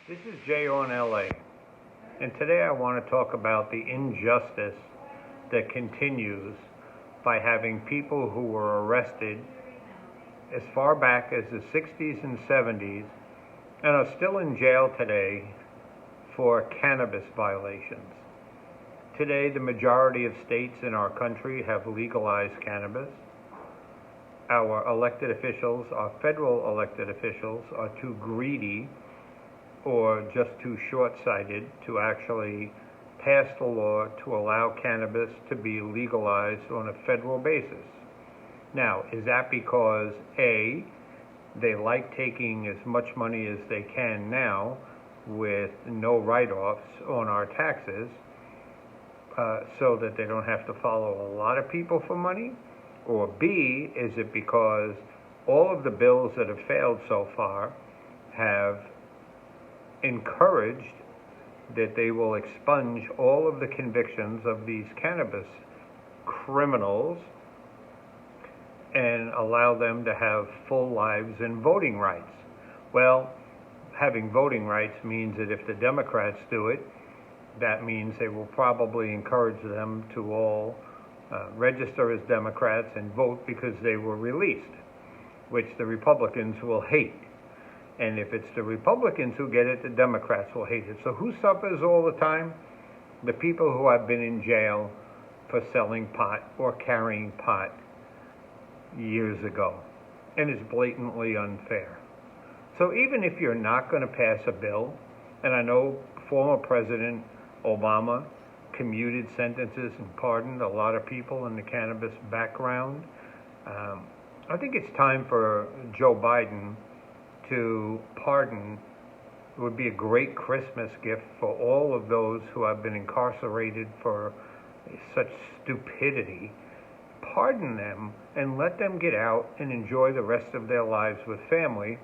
This is Jay on LA, and today I want to talk about the injustice that continues by having people who were arrested as far back as the 60s and 70s and are still in jail today for cannabis violations. Today, the majority of states in our country have legalized cannabis. Our elected officials, our federal elected officials, are too greedy or just too short-sighted to actually pass the law to allow cannabis to be legalized on a federal basis. Now, is that because A, they like taking as much money as they can now with no write-offs on our taxes so that they don't have to follow a lot of people for money? Or B, is it because all of the bills that have failed so far have encouraged that they will expunge all of the convictions of these cannabis criminals and allow them to have full lives and voting rights? Well, having voting rights means that if the Democrats do it, that means they will probably encourage them to all register as Democrats and vote because they were released, which the Republicans will hate. And if it's the Republicans who get it, the Democrats will hate it. So who suffers all the time? The people who have been in jail for selling pot or carrying pot years ago. And it's blatantly unfair. So even if you're not going to pass a bill, and I know former President Obama commuted sentences and pardoned a lot of people in the cannabis background, I think it's time for Joe Biden to pardon. It would be a great Christmas gift for all of those who have been incarcerated for such stupidity. Pardon them and let them get out and enjoy the rest of their lives with family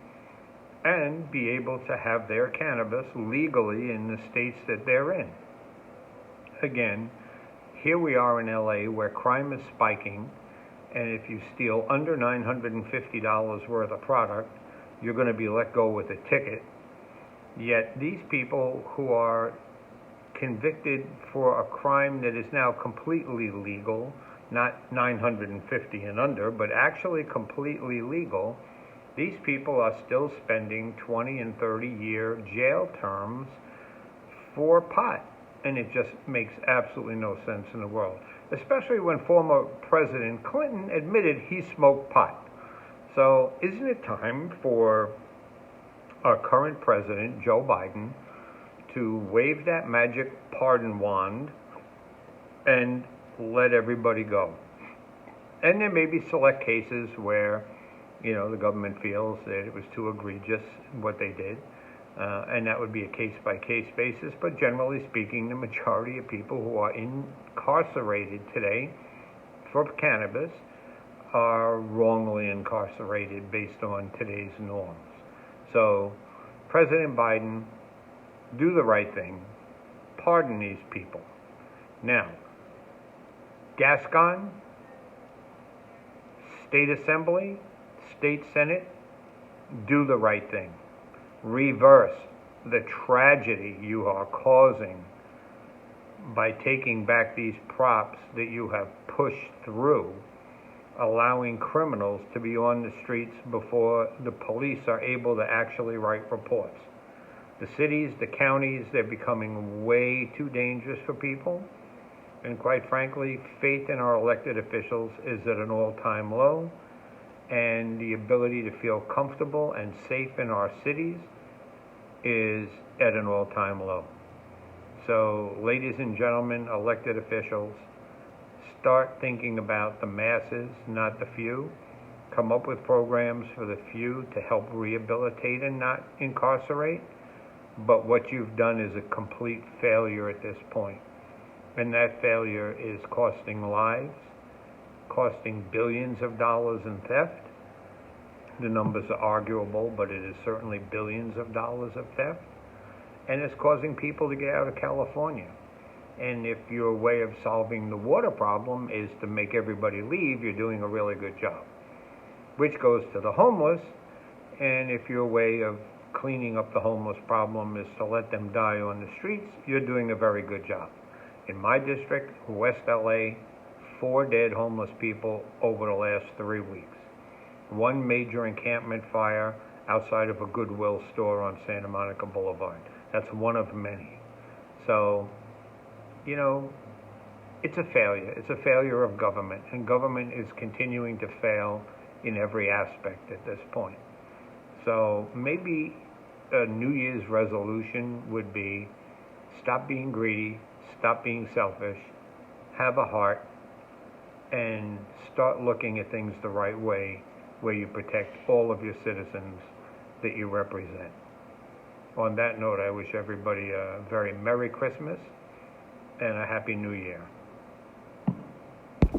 and be able to have their cannabis legally in the states that they're in. Again, here we are in LA where crime is spiking, and if you steal under $950 worth of product, you're going to be let go with a ticket. Yet these people who are convicted for a crime that is now completely legal, not 950 and under, but actually completely legal, these people are still spending 20 and 30-year jail terms for pot. And it just makes absolutely no sense in the world, especially when former President Clinton admitted he smoked pot. So isn't it time for our current president, Joe Biden, to wave that magic pardon wand and let everybody go? And there may be select cases where, the government feels that it was too egregious what they did. And that would be a case-by-case basis. But generally speaking, the majority of people who are incarcerated today for cannabis are wrongly incarcerated based on today's norms. So, President Biden, do the right thing. Pardon these people. Now, Gascon, State Assembly, State Senate, do the right thing. Reverse the tragedy you are causing by taking back these props that you have pushed through, allowing criminals to be on the streets before the police are able to actually write reports. The cities, the counties, they're becoming way too dangerous for people. And quite frankly, faith in our elected officials is at an all-time low. And the ability to feel comfortable and safe in our cities is at an all-time low. So, ladies and gentlemen, elected officials, start thinking about the masses, not the few. Come up with programs for the few to help rehabilitate and not incarcerate. But what you've done is a complete failure at this point. And that failure is costing lives, costing billions of dollars in theft. The numbers are arguable, but it is certainly billions of dollars of theft. And it's causing people to get out of California. And if your way of solving the water problem is to make everybody leave, you're doing a really good job. Which goes to the homeless. And if your way of cleaning up the homeless problem is to let them die on the streets, you're doing a very good job. In my district, West LA, 4 dead homeless people over the last 3 weeks. 1 major encampment fire outside of a Goodwill store on Santa Monica Boulevard. That's one of many. So, you know, it's a failure. It's a failure of government, and government is continuing to fail in every aspect at this point. So maybe a New Year's resolution would be stop being greedy, stop being selfish, have a heart, and start looking at things the right way, where you protect all of your citizens that you represent. On that note, I wish everybody a very Merry Christmas and a Happy New Year.